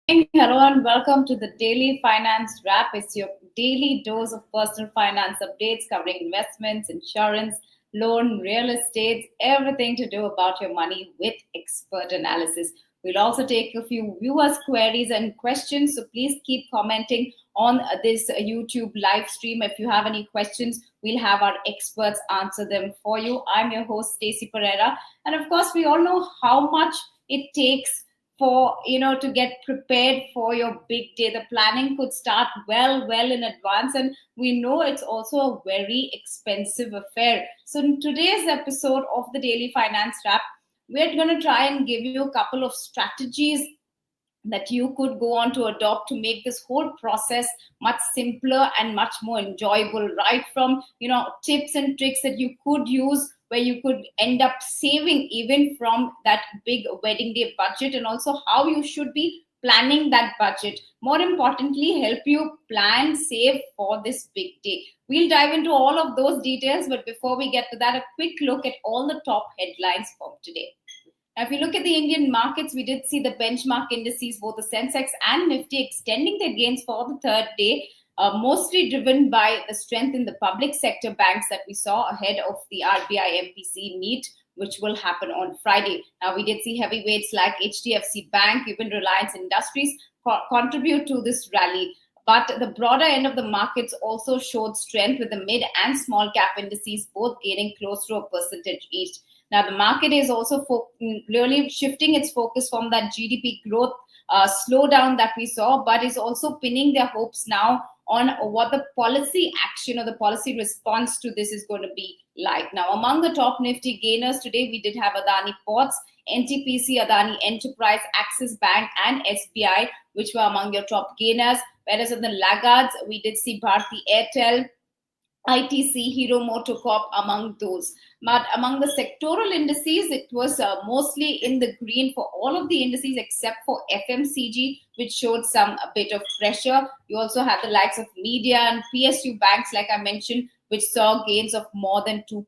Hello and welcome to the Daily Finance Wrap. It's your daily dose of personal finance updates covering investments, insurance, loan, real estate, everything to do about your money with expert analysis. We'll also take a few viewers' queries and questions, so please keep commenting on this YouTube live stream. If you have any questions, we'll have our experts answer them for you. I'm your host, Stacey Pereira, and of course, we all know how much it takes for to get prepared for your big day. The planning could start well in advance, and we know it's also a very expensive affair. So in today's episode of the Daily Finance Wrap, we're going to try and give you a couple of strategies that you could go on to adopt to make this whole process much simpler and much more enjoyable, right from tips and tricks that you could use where you could end up saving even from that big wedding day budget, and also how you should be planning that budget. More importantly, help you plan, save for this big day. We'll dive into all of those details, but before we get to that, a quick look at all the top headlines from today. Now, if you look at the Indian markets, we did see the benchmark indices, both the Sensex and Nifty, extending their gains for the third day, mostly driven by the strength in the public sector banks that we saw ahead of the RBI MPC meet, which will happen on Friday. Now, we did see heavyweights like HDFC Bank, even Reliance Industries contribute to this rally. But the broader end of the markets also showed strength, with the mid and small cap indices both gaining close to a percentage each. Now, the market is also really shifting its focus from that GDP growth slowdown that we saw, but is also pinning their hopes now on what the policy action or the policy response to this is going to be like. Now, among the top Nifty gainers today, we did have Adani Ports, NTPC, Adani Enterprise, Axis Bank, and SBI, which were among your top gainers. Whereas on the laggards, we did see Bharti Airtel, ITC, Hero Motocorp among those. But among the sectoral indices, it was mostly in the green for all of the indices except for FMCG, which showed a bit of pressure. You also had the likes of media and PSU banks, like I mentioned, which saw gains of more than 2%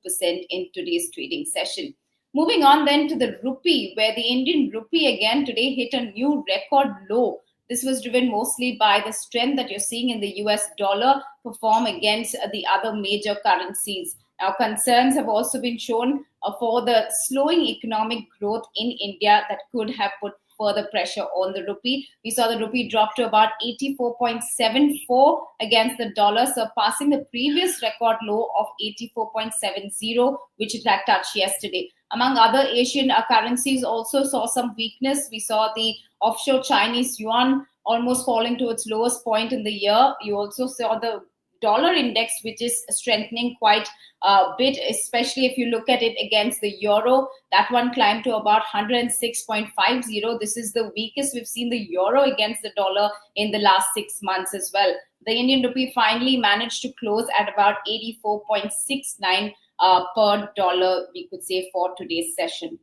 in today's trading session. Moving on then to the rupee, where the Indian rupee again today hit a new record low. This was driven mostly by the strength that you're seeing in the US dollar perform against the other major currencies. Now, concerns have also been shown for the slowing economic growth in India that could have put further pressure on the rupee. We saw the rupee drop to about 84.74 against the dollar, surpassing the previous record low of 84.70, which it had touched yesterday. Among other Asian currencies also saw some weakness. We saw the offshore Chinese yuan almost falling to its lowest point in the year. You also saw the dollar index, which is strengthening quite a bit, especially if you look at it against the euro. That one climbed to about 106.50. This is the weakest we've seen the euro against the dollar in the last 6 months as well. The Indian rupee finally managed to close at about 84.69 per dollar, we could say, for today's session.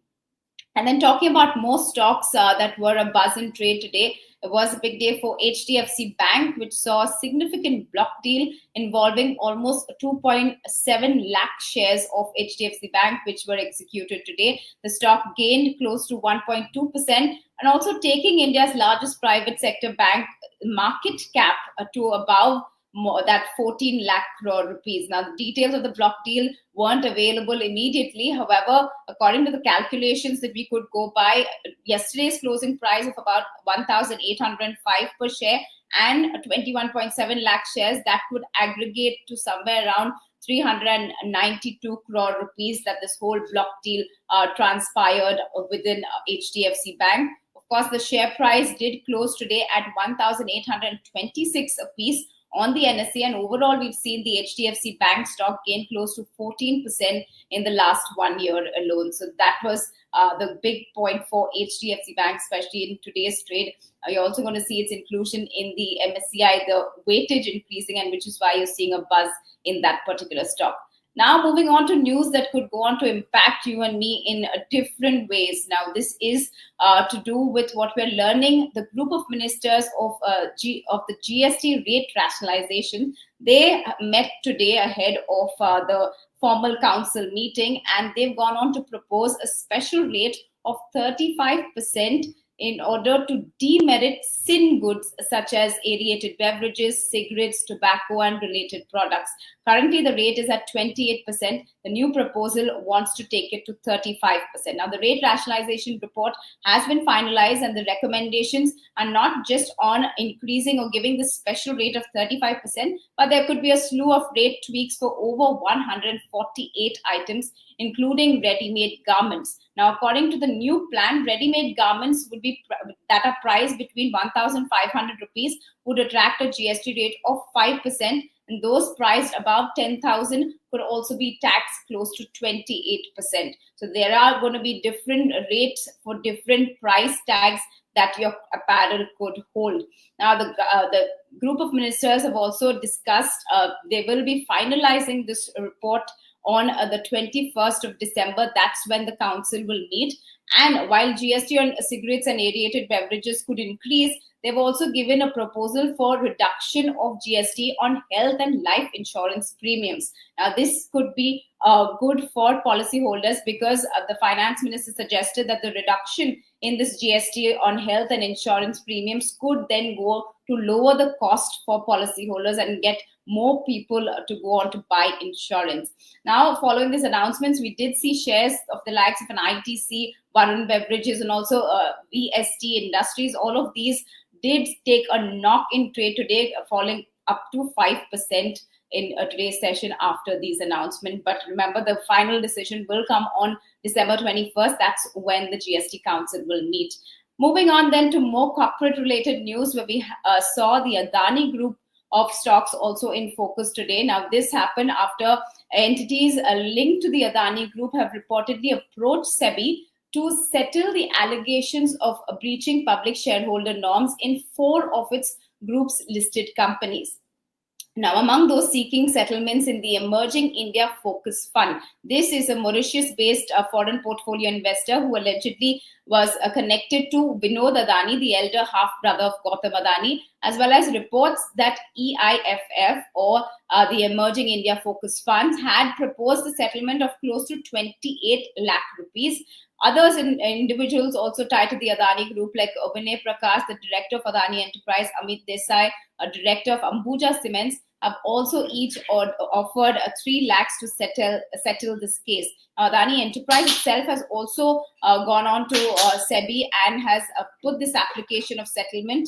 And then talking about more stocks that were a buzz in trade today, it was a big day for HDFC Bank, which saw a significant block deal involving almost 2.7 lakh shares of HDFC Bank, which were executed today. The stock gained close to 1.2%, and also taking India's largest private sector bank market cap to above that 14 lakh crore rupees. Now, the details of the block deal weren't available immediately. However, according to the calculations that we could go by, yesterday's closing price of about 1,805 per share and 21.7 lakh shares, that would aggregate to somewhere around 392 crore rupees that this whole block deal transpired within HDFC Bank. Of course, the share price did close today at 1,826 apiece on the NSE, and overall we've seen the HDFC Bank stock gain close to 14% in the last 1 year alone. So that was the big point for HDFC Bank, especially in today's trade. You're also going to see its inclusion in the MSCI, the weightage increasing, and which is why you're seeing a buzz in that particular stock. Now, moving on to news that could go on to impact you and me in different ways. Now, this is to do with what we're learning. The group of ministers of the GST rate rationalization, they met today ahead of the formal council meeting, and they've gone on to propose a special rate of 35% in order to demerit sin goods such as aerated beverages, cigarettes, tobacco, and related products. Currently, the rate is at 28%. The new proposal wants to take it to 35%. Now, the rate rationalization report has been finalized, and the recommendations are not just on increasing or giving the special rate of 35%, but there could be a slew of rate tweaks for over 148 items, including ready-made garments. Now, according to the new plan, ready-made garments would be that are priced between 1,500 rupees would attract a GST rate of 5%, and those priced above 10,000 could also be taxed close to 28%. So there are going to be different rates for different price tags that your apparel could hold. Now, the group of ministers have also discussed, they will be finalizing this report on the 21st of December. That's when the council will meet. And while GST on cigarettes and aerated beverages could increase, they've also given a proposal for reduction of GST on health and life insurance premiums. Now, this could be good for policyholders because the finance minister suggested that the reduction in this GST on health and insurance premiums could then go to lower the cost for policyholders and get more people to go on to buy insurance. Now, following these announcements, we did see shares of the likes of an ITC, Varun Beverages, and also VST Industries. All of these did take a knock in trade today, falling up to 5% in today's session after these announcements. But remember, the final decision will come on December 21st. That's when the GST Council will meet. Moving on then to more corporate related news, where we saw the Adani Group of stocks also in focus today. Now, this happened after entities linked to the Adani Group have reportedly approached SEBI to settle the allegations of breaching public shareholder norms in 4 of its group's listed companies. Now, among those seeking settlements in the Emerging India Focus Fund, this is a Mauritius-based foreign portfolio investor who allegedly was connected to Vinod Adani, the elder half-brother of Gautam Adani, as well as reports that EIFF, or the Emerging India Focus Funds, had proposed a settlement of close to 28 lakh rupees. Others individuals also tied to the Adani Group, like Vinay Prakash, the director of Adani Enterprise, Amit Desai, a director of Ambuja Cements, have also each offered 3 lakhs to settle this case. Adani Enterprise itself has also gone on to SEBI and has put this application of settlement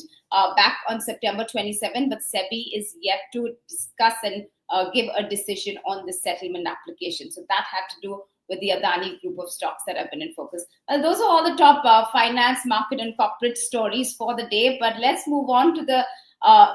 back on September 27, but SEBI is yet to discuss and give a decision on this settlement application. So that had to do with the Adani Group of stocks that have been in focus. Those are all the top finance, market, and corporate stories for the day. But let's move on to the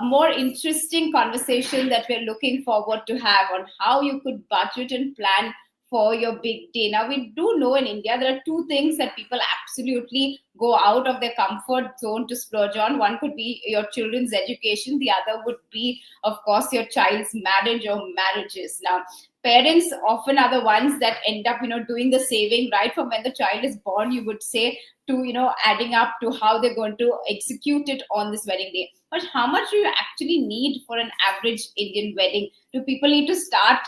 more interesting conversation that we're looking forward to have on how you could budget and plan for your big day. Now, we do know in India there are 2 things that people absolutely go out of their comfort zone to splurge on. One could be your children's education. The other would be, of course, your child's marriage or marriages. Now, parents often are the ones that end up, doing the saving right from when the child is born, you would say, to, adding up to how they're going to execute it on this wedding day. But how much do you actually need for an average Indian wedding? Do people need to start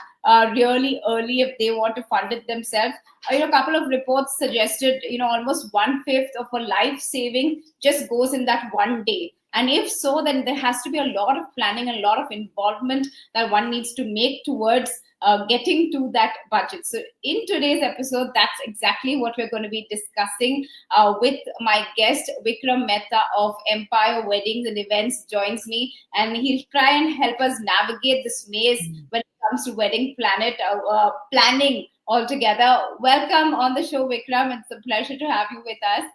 really early if they want to fund it themselves? A couple of reports suggested, almost 1/5 of a life saving just goes in that one day. And if so, then there has to be a lot of planning and a lot of involvement that one needs to make towards getting to that budget. So in today's episode, that's exactly what we're going to be discussing with my guest, Vikram Mehta of Mpire Weddings and Events joins me, and he'll try and help us navigate this maze when it comes to wedding planning altogether. Welcome on the show, Vikram. It's a pleasure to have you with us.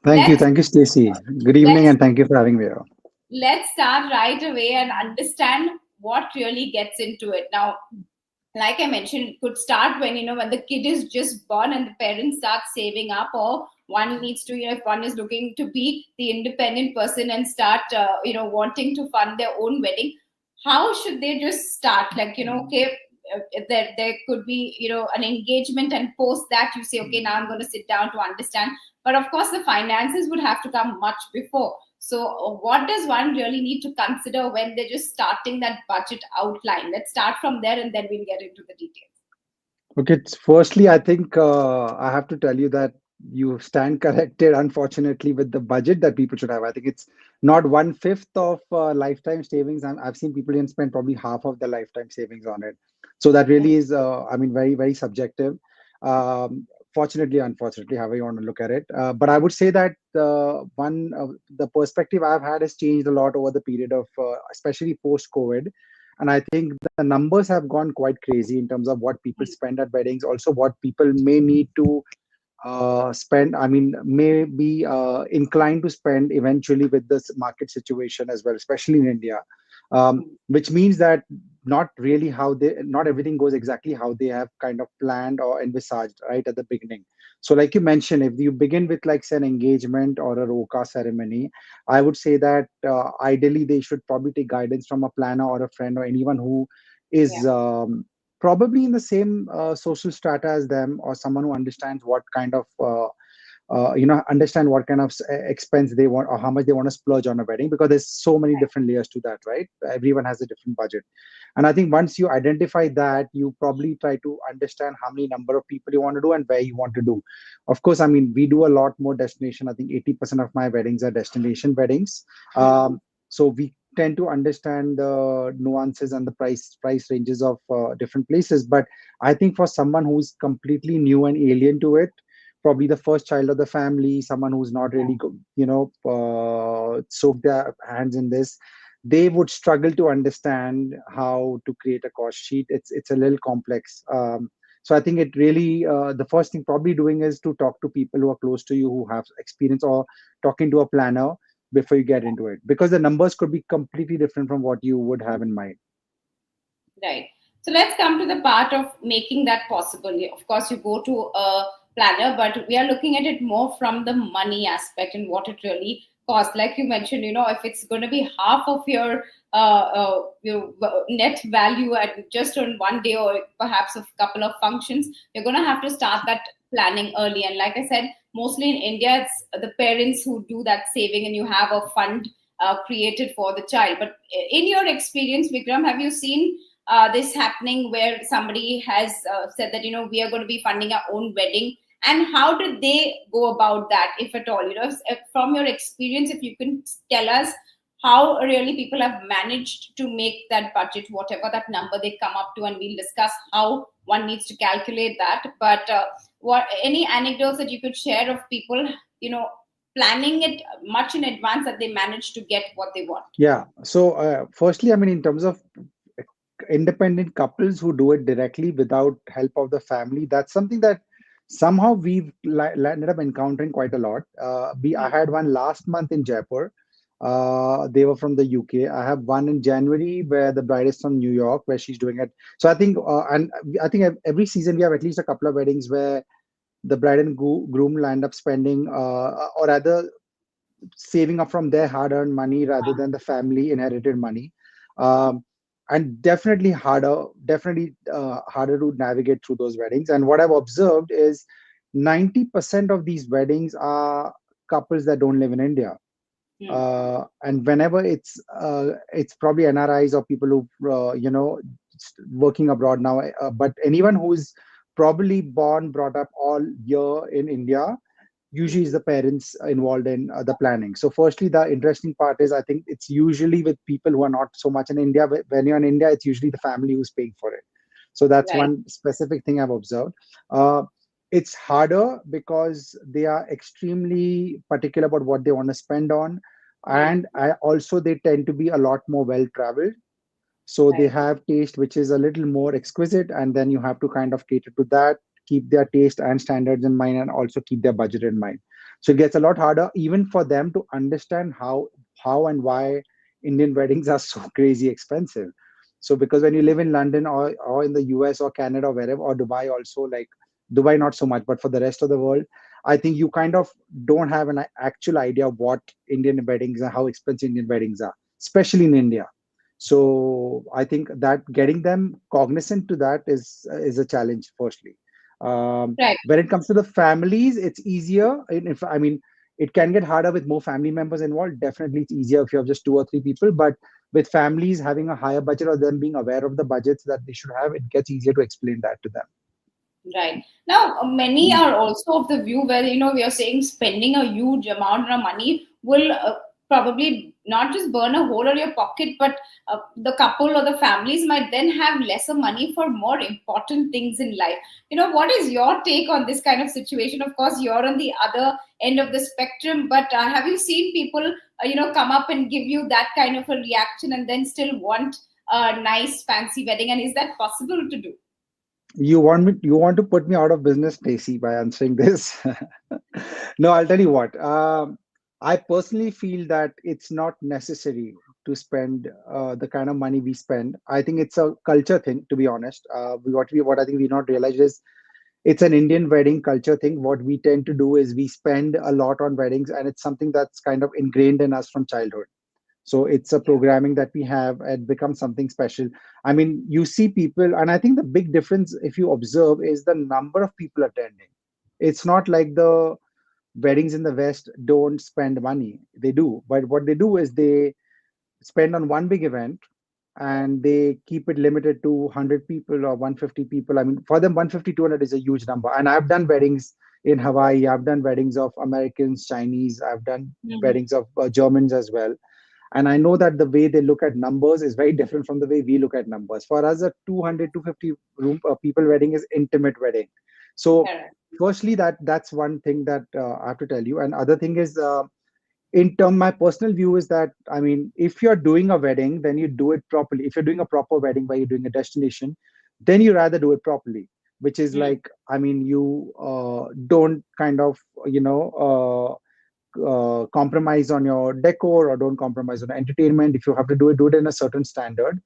Thank you, Stacey. Good evening, and thank you for having me here. Let's start right away and understand what really gets into it. Now, like I mentioned, it could start when when the kid is just born and the parents start saving up, or one needs to, if one is looking to be the independent person and start wanting to fund their own wedding. How should they just start? Like, okay, there could be an engagement, and post that you say, okay, now I'm going to sit down to understand. But of course, the finances would have to come much before. So what does one really need to consider when they're just starting that budget outline? Let's start from there, and then we'll get into the details. Okay, firstly, I think I have to tell you that you stand corrected, unfortunately, with the budget that people should have. I think it's not 1/5 of lifetime savings. I've seen people even spend probably half of their lifetime savings on it. So that really is, I mean, very, very subjective. Fortunately, unfortunately, however you want to look at it. But I would say that the perspective I've had has changed a lot over the period of, especially post COVID. And I think the numbers have gone quite crazy in terms of what people spend at weddings, also what people may need to spend, I mean, may be inclined to spend eventually with this market situation as well, especially in India, which means that not everything goes exactly how they have kind of planned or envisaged right at the beginning. So, like you mentioned, if you begin with like say an engagement or a roka ceremony, I would say that ideally they should probably take guidance from a planner or a friend or anyone who Yeah. is probably in the same social strata as them, or someone who understands what kind of understand what kind of expense they want or how much they want to splurge on a wedding, because there's so many different layers to that, right? Everyone has a different budget. And I think once you identify that, you probably try to understand how many number of people you want to do and where you want to do. Of course, I mean, we do a lot more destination. I think 80% of my weddings are destination weddings. So we tend to understand the nuances and the price ranges of different places. But I think for someone who's completely new and alien to it, probably the first child of the family, someone who's not really, soaked their hands in this, they would struggle to understand how to create a cost sheet. It's a little complex. So I think it really the first thing probably doing is to talk to people who are close to you who have experience, or talking to a planner before you get into it, because the numbers could be completely different from what you would have in mind. Right. So let's come to the part of making that possible. Of course, you go to a planner, but we are looking at it more from the money aspect and what it really costs. Like you mentioned, if it's going to be half of your net value at just on one day or perhaps a couple of functions, you're going to have to start that planning early. And like I said, mostly in India, it's the parents who do that saving, and you have a fund created for the child. But in your experience, Vikram, have you seen this happening where somebody has said that we are going to be funding our own wedding, and how did they go about that, if at all? From your experience, if you can tell us how really people have managed to make that budget, whatever that number they come up to, and we'll discuss how one needs to calculate that. But what any anecdotes that you could share of people planning it much in advance, that they manage to get what they want? Yeah. So, firstly, I mean, in terms of independent couples who do it directly without help of the family, that's something that somehow we've ended up encountering quite a lot. I had one last month in Jaipur. They were from the UK. I have one in January where the bride is from New York, where she's doing it. So I think, and I think every season we have at least a couple of weddings where the bride and groom land up spending, or rather saving up from their hard-earned money rather than the family inherited money. Um, and definitely harder to navigate through those weddings. And what I've observed is 90% of these weddings are couples that don't live in India. And whenever it's probably NRIs or people who working abroad now, but anyone who's probably born brought up all year in India, usually is the parents involved in the planning. So firstly, the interesting part is I think it's usually with people who are not so much in India. When you're in India, it's usually the family who's paying for it. So that's Right. one specific thing I've observed. uh, it's harder because they are extremely particular about what they want to spend on. And also they tend to be a lot more well traveled, so they Right. have taste which is a little more exquisite, and then you have to kind of cater to that, keep their taste and standards in mind, and also keep their budget in mind. So it gets a lot harder even for them to understand how and why Indian weddings are so crazy expensive. So because when you live in London, or in the US or Canada or wherever, or Dubai also, like Dubai not so much, but for the rest of the world, I think you kind of don't have an actual idea of what Indian weddings are, how expensive Indian weddings are, especially in India. So I think that getting them cognizant to that is a challenge. Firstly, Right. when it comes to the families, it's easier. If I mean, it can get harder with more family members involved. Definitely, it's easier if you have just two or three people. But with families having a higher budget, or them being aware of the budgets that they should have, it gets easier to explain that to them. Right. Now, many are also of the view where, we are saying spending a huge amount of money will probably not just burn a hole in your pocket, but the couple or the families might then have lesser money for more important things in life. What is your take on this kind of situation? Of course, you're on the other end of the spectrum, but have you seen people, come up and give you that kind of a reaction and then still want a nice, fancy wedding? And is that possible to do? You want to put me out of business, Stacy, by answering this? No, I'll tell you what. I personally feel that it's not necessary to spend the kind of money we spend. I think it's a culture thing, to be honest. What I think we not realize is it's an Indian wedding culture thing. What we tend to do is we spend a lot on weddings, and it's something that's kind of ingrained in us from childhood. So it's a Yeah. programming that we have. It becomes something special. I mean, you see people, and I think the big difference, if you observe, is the number of people attending. It's not like the weddings in the West don't spend money. They do. But what they do is they spend on one big event, and they keep it limited to 100 people or 150 people. I mean, for them, 150, 200 is a huge number. And I've done weddings in Hawaii. I've done weddings of Americans, Chinese. I've done Mhm. weddings of Germans as well. And I know that the way they look at numbers is very different from the way we look at numbers. For us, a 200, 250 room people wedding is intimate wedding. So Correct. firstly, that's one thing that I have to tell you. And other thing is, in term, my personal view is that, I mean, if you're doing a wedding, then you do it properly. If you're doing a proper wedding where you're doing a destination, then you rather do it properly, which is Hmm. like, I mean, you don't kind of, compromise on your decor, or don't compromise on entertainment. If you have to do it in a certain standard,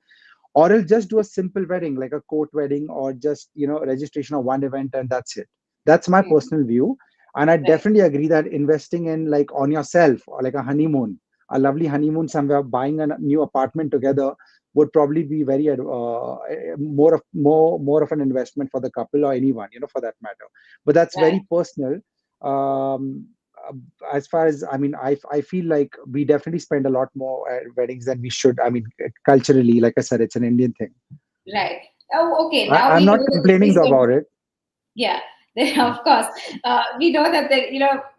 or else just do a simple wedding like a court wedding, or just registration of one event, and that's it. That's my Hmm. personal view. And I Right. definitely agree that investing in, like, on yourself, or like a honeymoon, a lovely honeymoon somewhere, buying a new apartment together, would probably be very more of an investment for the couple, or anyone, for that matter. But that's Right. very personal. um, uh, as far as, I mean, I feel like we definitely spend a lot more at weddings than we should. I mean, culturally, like I said, it's an Indian thing. Right. Oh, okay. Now I'm we know not that the complaining though wisdom. about it. Yeah. Then, of course, we know that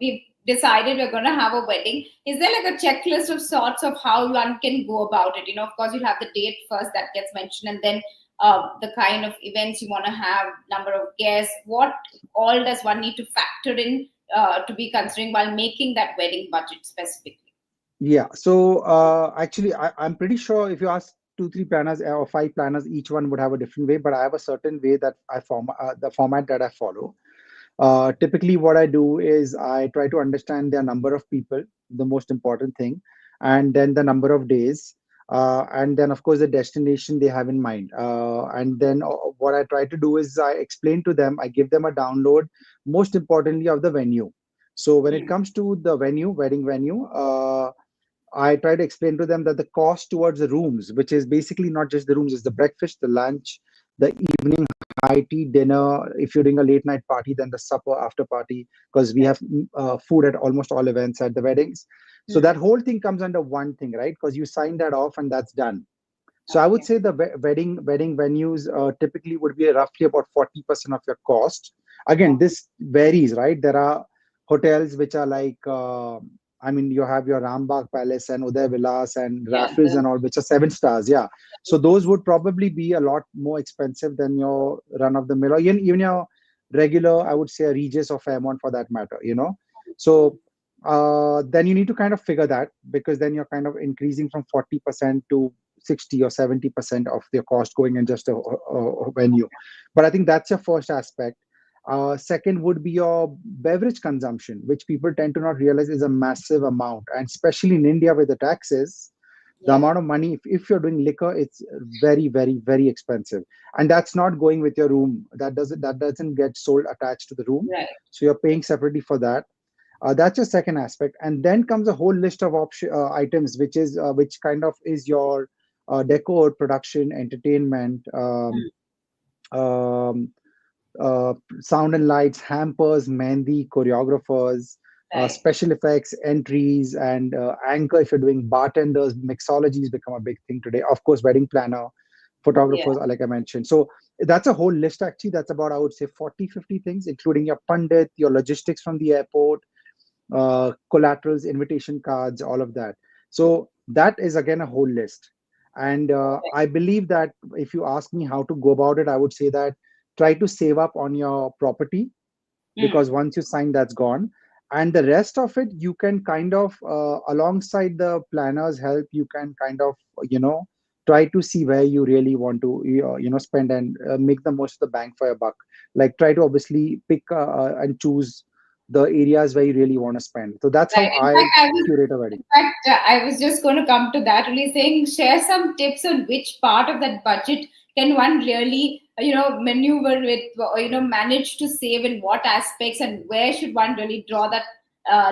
we've decided we're going to have a wedding. Is there like a checklist of sorts of how one can go about it? Of course, you'll have the date first that gets mentioned, and then the kind of events you want to have, number of guests. What all does one need to factor in to be considering while making that wedding budget specifically? Yeah. So actually, I'm pretty sure if you ask two, three planners or five planners, each one would have a different way. But I have a certain way that the format that I follow. Typically, what I do is I try to understand their number of people, the most important thing, and then the number of days, and then, of course, the destination they have in mind. And then what I try to do is I explain to them, I give them a download, most importantly, of the venue. So when it Hmm. comes to the venue, wedding venue, I try to explain to them that the cost towards the rooms, which is basically not just the rooms, is the breakfast, the lunch, the evening high tea, dinner. If you're doing a late night party, then the supper, after party, because we Right. have food at almost all events at the weddings. So Hmm. that whole thing comes under one thing, right? Because you sign that off and that's done. So I would Okay. say the wedding venues typically would be roughly about 40% of your cost. Again, Okay. this varies, right? There are hotels which are like, I mean, you have your Rambagh Palace and Uday Vilas and Yeah. Raffles and all, which are 7 stars. Yeah. So those would probably be a lot more expensive than your run of the mill, or even your regular, I would say, a Regis or Fairmont for that matter. So then you need to kind of figure that, because then you're kind of increasing from 40% to 60 or 70% of their cost going in just a venue. But I think that's your first aspect. Second would be your beverage consumption, which people tend to not realize is a massive amount. And especially in India with the taxes, the Yeah. amount of money, if you're doing liquor, it's very, very, very expensive. And that's not going with your room. That doesn't get sold attached to the room. Right. So you're paying separately for that. That's your second aspect, and then comes a whole list of items, which kind of is your decor, production, entertainment, Hmm. um, sound and lights, hampers, mehndi, choreographers, Right. special effects, entries, and anchor. If you're doing bartenders, mixologies become a big thing today. Of course, wedding planner, Yeah. photographers, like I mentioned. So That's a whole list actually. That's about, I would say, 40, 50 things, including your pundit, your logistics from the airport, collaterals, invitation cards, all of that. So that is again a whole list. And I believe that if you ask me how to go about it, I would say that try to save up on your property, because Mm. once you sign, that's gone. And the rest of it, you can kind of, alongside the planner's help, you can kind of, try to see where you really want to, spend, and make the most of the bang for your buck. Like, try to obviously pick and choose the areas where you really want to spend. So that's Right. how In fact, I curate a wedding. I was just going to come to that. Really saying, share some tips on which part of that budget can one really, maneuver with, or manage to save in what aspects, and where should one really draw that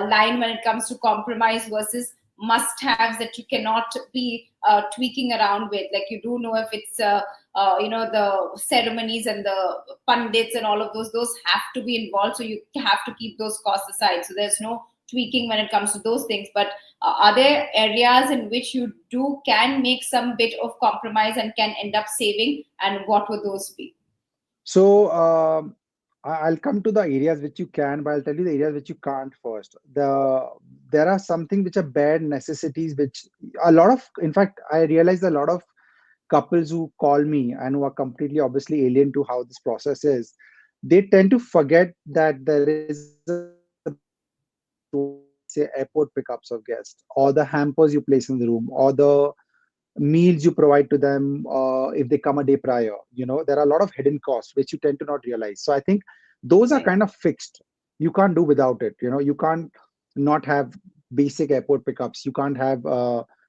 line when it comes to compromise versus must-haves that you cannot be tweaking around with. Like, you do know if it's the ceremonies and the pundits and all of those have to be involved, so you have to keep those costs aside. So there's no tweaking when it comes to those things. But are there areas in which you do can make some bit of compromise and can end up saving, and what would those be? So I'll come to the areas which you can, but I'll tell you the areas which you can't first. There are something which are bare necessities, which a lot of, in fact, I realize a lot of couples who call me and who are completely obviously alien to how this process is, they tend to forget that there is a big component towards, say, airport pickups of guests, or the hampers you place in the room, or the meals you provide to them if they come a day prior. There are a lot of hidden costs which you tend to not realize. So I think those are Right. kind of fixed. You can't do without it. You can't not have basic airport pickups. You can't have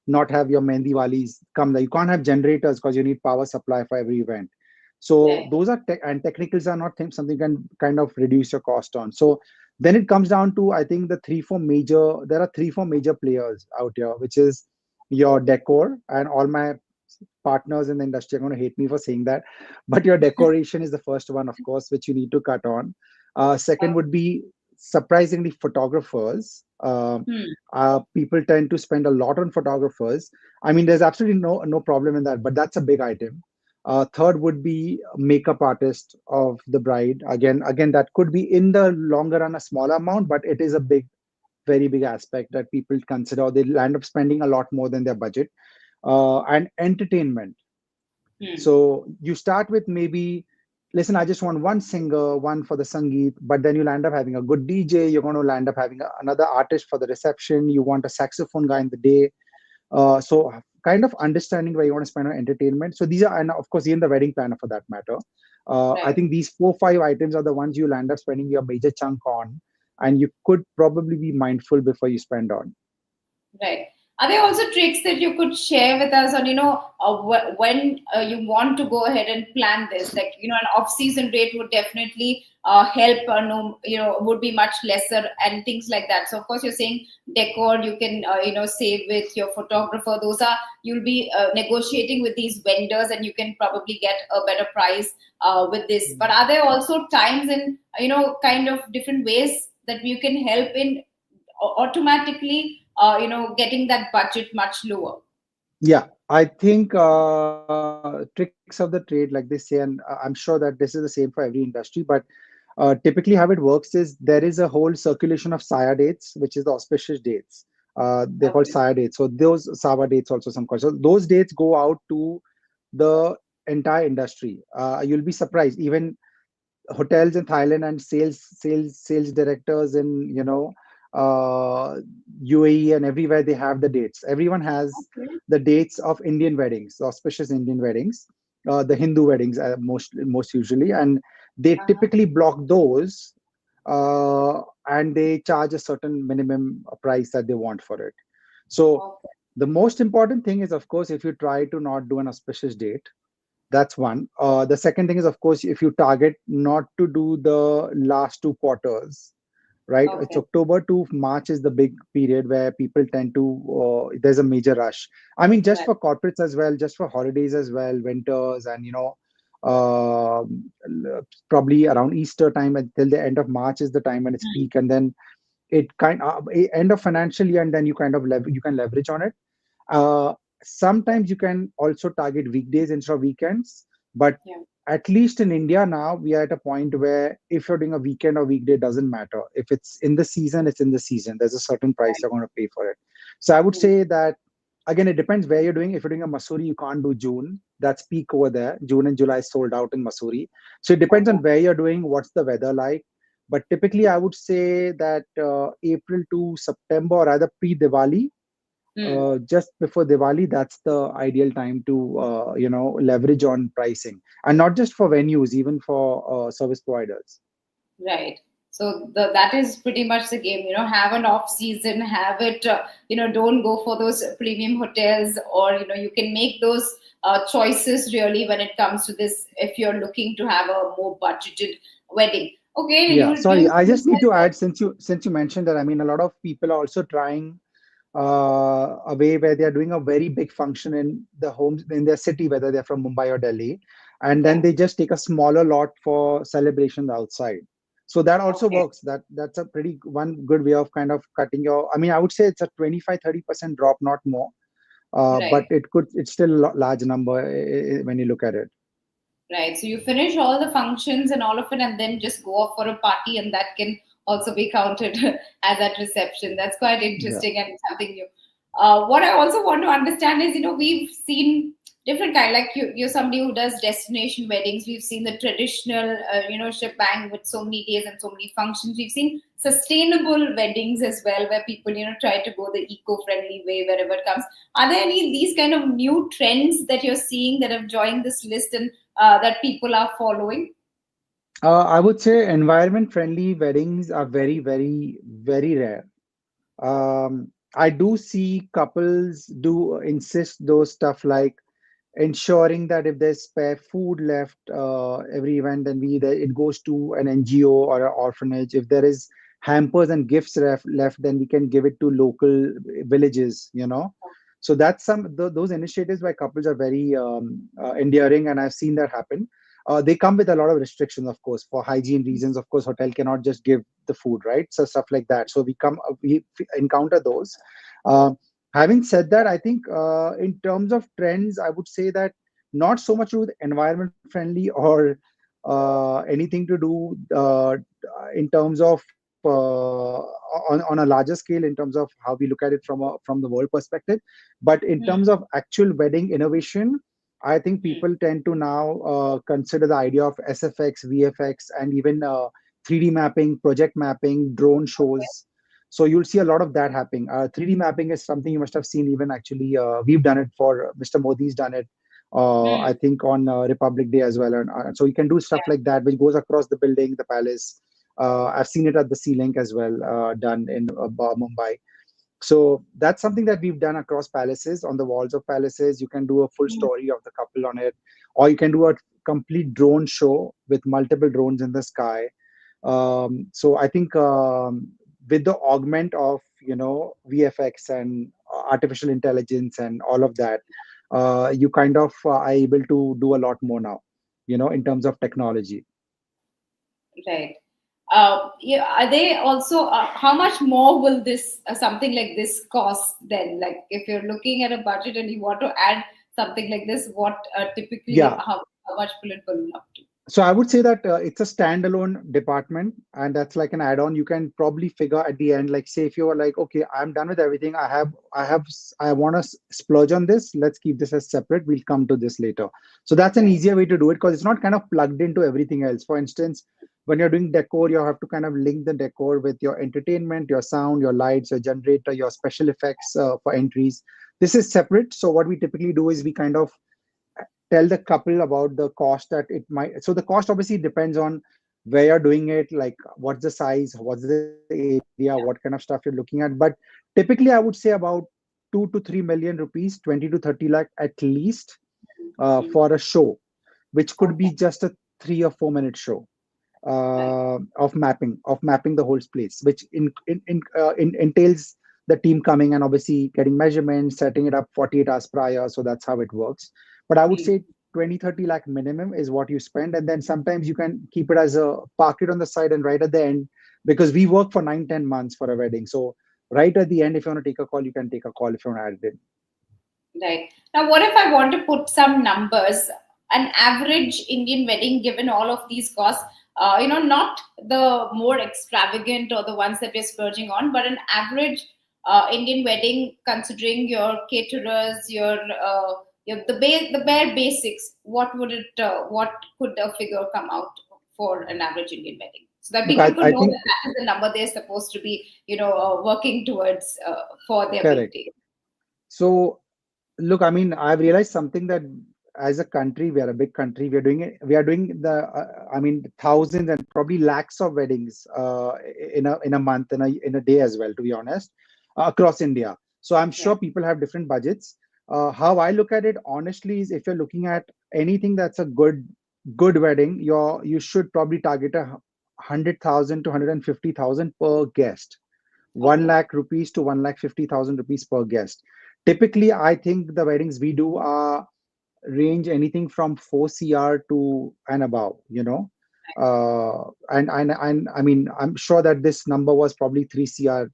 not have your mehndi walis come there. You can't have generators because you need power supply for every event. So Right. those are and technicals are not things something can kind of reduce your cost on. So then it comes down to, I think, there are three four major players out here, which is your decor. And all my partners in the industry are going to hate me for saying that, but your decoration is the first one, of course, which you need to cut on. Second would be, surprisingly, photographers. Hmm. People tend to spend a lot on photographers. I mean, there's absolutely no problem in that, but that's a big item. Third would be makeup artist of the bride. Again, that could be in the longer run a smaller amount, but it is a very big aspect that people consider. They land up spending a lot more than their budget. And entertainment. Hmm. So you start with, maybe, listen, I just want one singer, one for the Sangeet, but then you'll end up having a good DJ. You're going to land up having another artist for the reception. You want a saxophone guy in the day. So kind of understanding where you want to spend on entertainment. So these are, and of course, even the wedding planner for that matter. I Right. think these 4 5 items are the ones you'll end up spending your major chunk on, and you could probably be mindful before you spend on. Right. Are there also tricks that you could share with us on, when you want to go ahead and plan this? Like, an off-season rate would definitely help, no, would be much lesser and things like that. So, of course, you're saying decor, you can, save with your photographer. You'll be negotiating with these vendors, and you can probably get a better price with this. But are there also times and, kind of different ways that you can help in automatically getting that budget much lower? Yeah, I think tricks of the trade, like they say, and I'm sure that this is the same for every industry, but typically how it works is there is a whole circulation of SIA dates, which is the auspicious dates. They're called Okay. SIA dates. So those SAVA dates also some call. So those dates go out to the entire industry. You'll be surprised. Even hotels in Thailand and sales directors in UAE and everywhere, they have the dates. Everyone has Okay. the dates of Indian weddings, auspicious Indian weddings, the Hindu weddings most usually, and they Uh-huh. typically block those, and they charge a certain minimum price that they want for it. So Okay. the most important thing is, of course, if you try to not do an auspicious date, that's one. The second thing is, of course, if you target not to do the last 2 quarters, right? It's Okay. October to March is the big period where people tend to, there's a major rush. I mean, just Right. for corporates as well, just for holidays as well, winters, and, probably around Easter time until the end of March is the time when it's Hmm. peak. And then it end of financial year, and then you kind of you can leverage on it. uh, Sometimes you can also target weekdays instead of weekends, But Yeah. at least in India now, we are at a point where if you're doing a weekend or weekday, doesn't matter. If it's in the season, it's in the season. There's a certain price Right. you're going to pay for it. So I would Mm. say that again, it depends where you're doing. If you're doing a Masuri, you can't do June. That's peak over there. June and July is sold out in Masuri. So it depends Okay. on where you're doing, what's the weather like. But typically, I would say that April to September, or rather pre-Diwali, Mm. just before Diwali, that's the ideal time to leverage on pricing, and not just for venues, even for service providers. Right. So that is pretty much the game. Have an off season, have it. Don't go for those premium hotels, or you can make those choices really when it comes to this. If you're looking to have a more budgeted wedding, okay, Yeah, sorry, I you just need to said add, since you mentioned that, I mean, a lot of people are also trying a way where they are doing a very big function in the homes in their city, whether they're from Mumbai or Delhi, and then yeah, they just take a smaller lot for celebrations outside. So that also okay, works. That's a pretty one good way of kind of cutting your. I mean, I would say it's a 25-30% drop, not more. But right. it's still a large number when you look at it. Right. So you finish all the functions and all of it, and then just go off for a party, and that can also be counted as at reception. That's quite Yeah. interesting and something new. What I also want to understand is, we've seen different kind. Like you're somebody who does destination weddings. We've seen the traditional, shebang with so many days and so many functions. We've seen sustainable weddings as well, where people, try to go the eco-friendly way wherever it comes. Are there any of these kind of new trends that you're seeing that have joined this list and that people are following? I would say environment friendly weddings are very, very, very rare. I do see couples do insist those stuff like ensuring that if there's spare food left every event, then it goes to an NGO or an orphanage. If there is hampers and gifts left, then we can give it to local villages. So that's those initiatives by couples are very endearing, and I've seen that happen. They come with a lot of restrictions, of course, for hygiene reasons. Of course, hotel cannot just give the food, right? So stuff like that. So we encounter those. Uh, Having said that, I think in terms of trends, I would say that not so much to do with environment friendly or anything to do in terms of on a larger scale, in terms of how we look at it from the world perspective, but in terms Hmm. of actual wedding innovation, I think Hmm. people tend to now consider the idea of SFX, VFX, and even 3D mapping, project mapping, drone Okay. shows. So you'll see a lot of that happening. 3D mapping is something you must have seen. Even actually, we've done it for Mr. Modi's done it. I Hmm. think on Republic Day as well. And so you can do stuff Yeah. like that, which goes across the building, the palace. I've seen it at the Sea Link as well, done in Mumbai. So that's something that we've done across palaces. On the walls of palaces, you can do a full Hmm. story of the couple on it, or you can do a complete drone show with multiple drones in the sky. So I think with the augment of VFX and artificial intelligence and all of that, you kind of are able to do a lot more now, in terms of technology. Right. Yeah, are they also, how much more will this something like this cost then? Like if you're looking at a budget and you want to add something like this, what typically Yeah. how much will it balloon up to? So I would say that it's a standalone department, and that's like an add-on. You can probably figure at the end, like say if you are like, okay, I'm done with everything. I want to splurge on this. Let's keep this as separate. We'll come to this later. So that's an Right. easier way to do it because it's not kind of plugged into everything else. For instance, when you're doing decor, you have to kind of link the decor with your entertainment, your sound, your lights, your generator, your special effects for entries. This is separate. So what we typically do is we kind of tell the couple about the cost that it might. So the cost obviously depends on where you're doing it, like what's the size, what's the area, what kind of stuff you're looking at. But typically I would say about 2 to 3 million rupees, 20 to 30 lakh at least, Mhm. for a show, which could be Okay. just a 3 or 4 minute show Right. of mapping the whole place, which entails the team coming and obviously getting measurements, setting it up 48 hours prior. So that's how it works. But I would Hmm. say 20-30 lakh minimum is what you spend, and then sometimes you can keep it as a park it on the side and right at the end, because we work for 9-10 months for a wedding. So right at the end, if you want to take a call, you can take a call if you want to add it in. Right. Now, what if I want to put some numbers? an average Indian wedding, given all of these costs, not the more extravagant or the ones that we're splurging on, but an average Indian wedding, considering your caterers, the bare basics, what could a figure come out for an average Indian wedding, so that Look, people could I know think that that is the number they're supposed to be, working towards for their big correct. day. So look, I mean, I've realized something that as a country, we are a big country. We are doing it. We are doing I mean, thousands and probably lakhs of weddings in a month, in a day as well. To be honest, across India. So I'm Yeah. sure people have different budgets. How I look at it, honestly, is if you're looking at anything that's a good wedding, you should probably target 100,000 to 150,000 per guest. 1 Okay. lakh rupees to 1,50,000 rupees per guest. Typically, I think the weddings we do are range anything from 4 cr to and above, and I mean, I'm sure that this number was probably 3 cr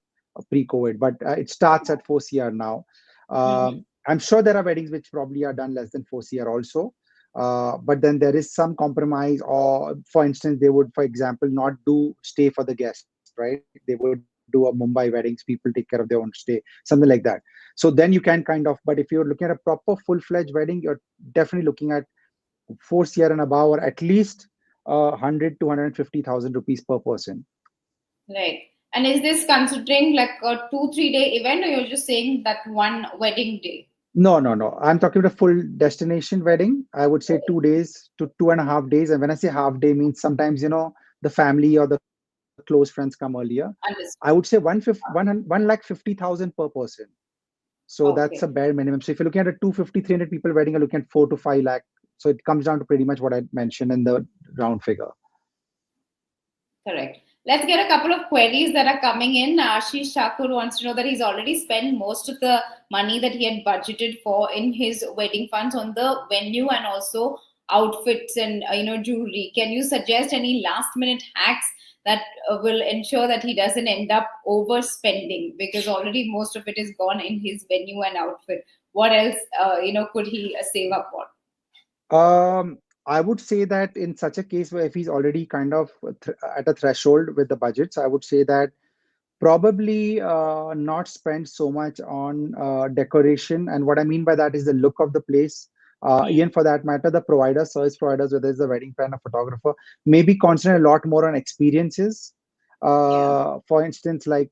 pre-COVID, but it starts at 4 cr now. Hmm. I'm sure there are weddings which probably are done less than 4 cr also. But then there is some compromise, or for instance, they would, for example, not do stay for the guest, right? They would do a Mumbai weddings, people take care of their own stay, something like that. So then you can kind of, but if you're looking at a proper full-fledged wedding, you're definitely looking at 4 cr and above, or at least 100 to 150,000 rupees per person. Right. And is this considering like a 2-3 day event, or you're just saying that one wedding day? No, no, no. I'm talking about a full destination wedding. I would say 2 days to 2.5 days. And when I say half day, means sometimes, the family or the close friends come earlier. I would say Understood. 150,000 per person. So that's a Okay. bare minimum. So if you're looking at a 250, 300 people wedding, you're looking at 4 to 5 lakh. So it comes down to pretty much what I mentioned in the round figure. Correct. Let's get a couple of queries that are coming in. Ashish Thakur wants to know that he's already spent most of the money that he had budgeted for in his wedding funds on the venue and also outfits and jewelry. Can you suggest any last minute hacks that will ensure that he doesn't end up overspending, because already most of it is gone in his venue and outfit? What else could he save up on? I would say that in such a case where if he's already kind of at a threshold with the budgets, I would say that probably not spend so much on decoration. And what I mean by that is the look of the place. Hmm. Even for that matter, the providers, service providers, whether it's the wedding planner, photographer, maybe concentrate a lot more on experiences. Yeah. For instance, like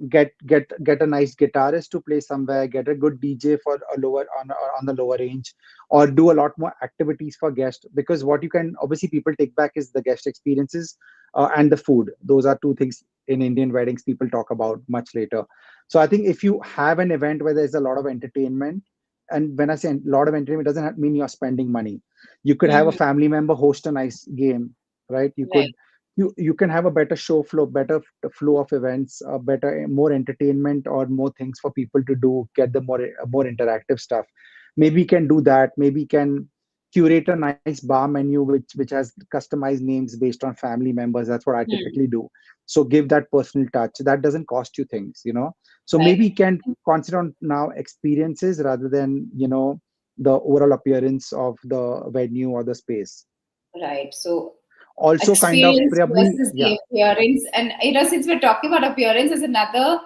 get a nice guitarist to play somewhere, get a good DJ for a lower on the lower range, or do a lot more activities for guests, because what you can obviously people take back is the guest experiences and the food. Those are two things in Indian weddings people talk about much later. So I think if you have an event where there's a lot of entertainment, and when I say a lot of entertainment, it doesn't mean you're spending money. You could have a Hmm. family member host a nice game, right? Right. You can have a better show flow, better flow of events, better, more entertainment, or more things for people to do, get the more interactive stuff. Maybe you can do that. Maybe you can curate a nice bar menu which has customized names based on family members. That's what I Hmm. typically do. So give that personal touch. That doesn't cost you things. So maybe Right. you can consider on now experiences rather than the overall appearance of the venue or the space. Right. So Also kind of experience probably, versus yeah. the appearance. And since we're talking about appearance, is another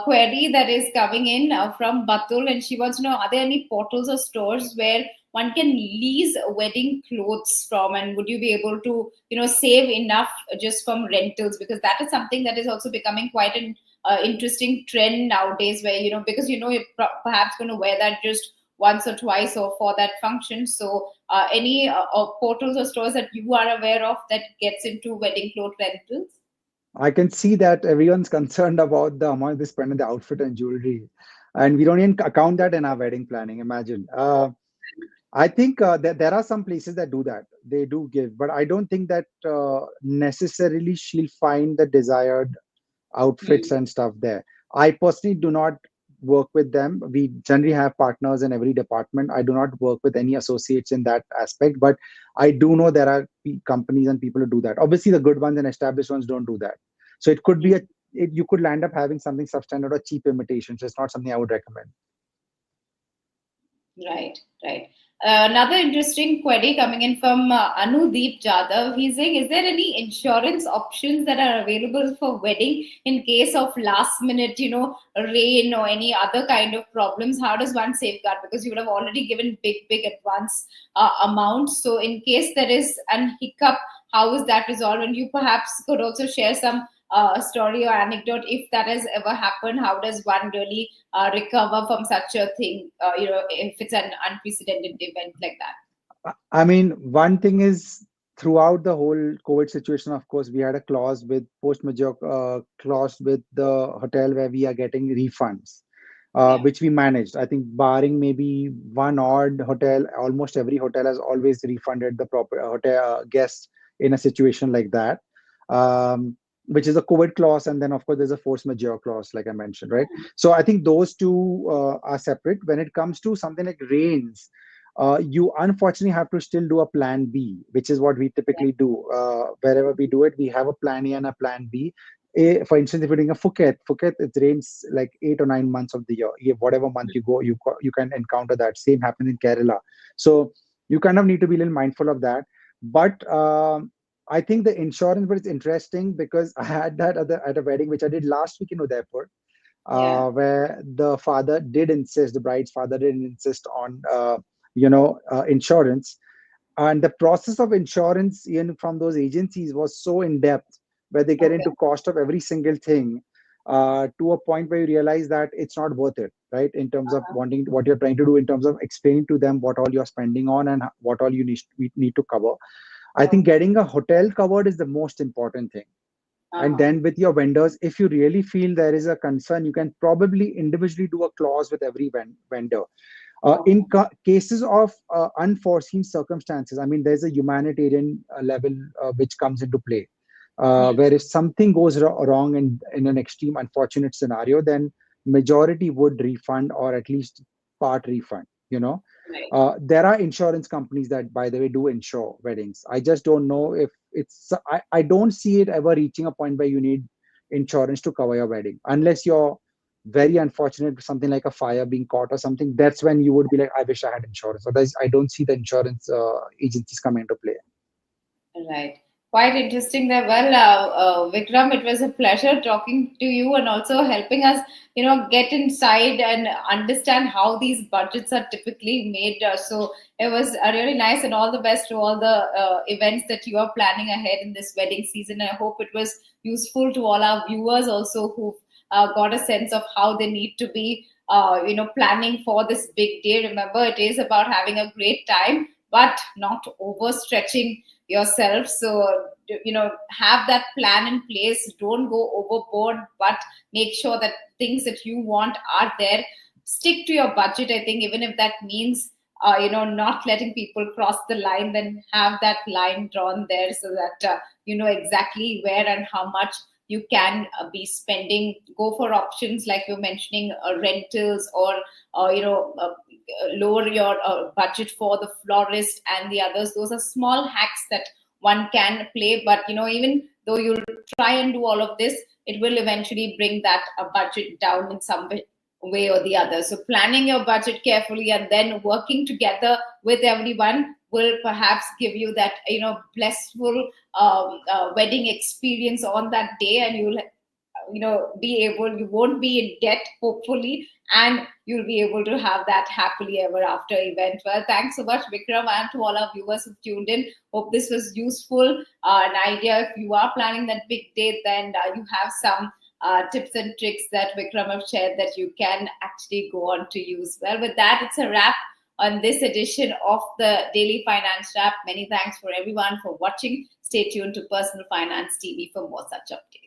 query that is coming in from Batul, and she wants to know: are there any portals or stores where one can lease wedding clothes from, and would you be able to save enough just from rentals? Because that is something that is also becoming quite an interesting trend nowadays, where because you're perhaps going to wear that just once or twice or for that function. So any portals or stores that you are aware of that gets into wedding cloth rentals? I can see that everyone's concerned about the amount they spend on the outfit and jewelry, and we don't even account that in our wedding planning. Imagine. I think that there are some places that do that. They do give, but I don't think that necessarily she'll find the desired outfits Hmm. and stuff there. I personally do not work with them. We generally have partners in every department. I do not work with any associates in that aspect, but I do know there are companies and people who do that. Obviously, the good ones and established ones don't do that. So it could be you could land up having something substandard or cheap imitations. It's not something I would recommend. Right, right. Another interesting query coming in from Anudeep Jadhav. He's saying, is there any insurance options that are available for wedding in case of last minute, rain or any other kind of problems? How does one safeguard? Because you would have already given big advance amounts. So in case there is an hiccup, how is that resolved? And you perhaps could also share some story or anecdote if that has ever happened. How does one really recover from such a thing, if it's an unprecedented event like that? I mean, one thing is throughout the whole COVID situation, of course, we had a clause with post major clause with the hotel where we are getting refunds, Yeah. which we managed. I think barring maybe one odd hotel, almost every hotel has always refunded the proper hotel guests in a situation like that. Which is a COVID clause, and then of course there's a force majeure clause, like I mentioned, right? So I think those two are separate. When it comes to something like rains, you unfortunately have to still do a plan B, which is what we typically do. Wherever we do it, we have a plan A and a plan B. For instance, if you're doing a Phuket, it rains like 8 or 9 months of the year. Whatever month you go, you can encounter that. Same happens in Kerala. So you kind of need to be a little mindful of that. But I think the insurance, but it's interesting because I had that at a wedding which I did last week in Udaipur, Yeah. where the bride's father did insist on, insurance. And the process of insurance in from those agencies was so in depth, where they get Okay. into cost of every single thing, to a point where you realize that it's not worth it, right? In terms of wanting what you're trying to do, in terms of explaining to them what all you're spending on and what all we need to cover. I think Okay. getting a hotel covered is the most important thing. And Uh-huh. then with your vendors, if you really feel there is a concern, you can probably individually do a clause with every vendor. In Okay. cases of unforeseen circumstances, I mean, there's a humanitarian level which comes into play, Hmm. where if something goes wrong in an extreme unfortunate scenario, then majority would refund or at least part refund. Right. There are insurance companies that, by the way, do insure weddings. I just don't know if I don't see it ever reaching a point where you need insurance to cover your wedding, unless you're very unfortunate, something like a fire being caught or something. That's when you would be like, I wish I had insurance. Otherwise, I don't see the insurance agencies come into play. Right. Quite interesting there. Well, Vikram, it was a pleasure talking to you and also helping us, get inside and understand how these budgets are typically made. So it was really nice, and all the best to all the events that you are planning ahead in this wedding season. I hope it was useful to all our viewers also who got a sense of how they need to be, planning for this big day. Remember, it is about having a great time, but not overstretching yourself. So have that plan in place, don't go overboard, but make sure that things that you want are there. Stick to your budget. I think even if that means not letting people cross the line, then have that line drawn there so that you know exactly where and how much you can be spending. Go for options like you're mentioning, rentals, or lower your budget for the florist and the others. Those are small hacks that one can play, but even though you'll try and do all of this, it will eventually bring that budget down in some way or the other. So planning your budget carefully and then working together with everyone will perhaps give you that blissful wedding experience on that day, and you'll be able, you won't be in debt, hopefully, and you'll be able to have that happily ever after event. Well, thanks so much, Vikram, and to all our viewers who tuned in. Hope this was useful. An idea, if you are planning that big date, then you have some tips and tricks that Vikram have shared that you can actually go on to use. Well, with that, it's a wrap on this edition of the Daily Finance Wrap. Many thanks for everyone for watching. Stay tuned to Personal Finance TV for more such updates.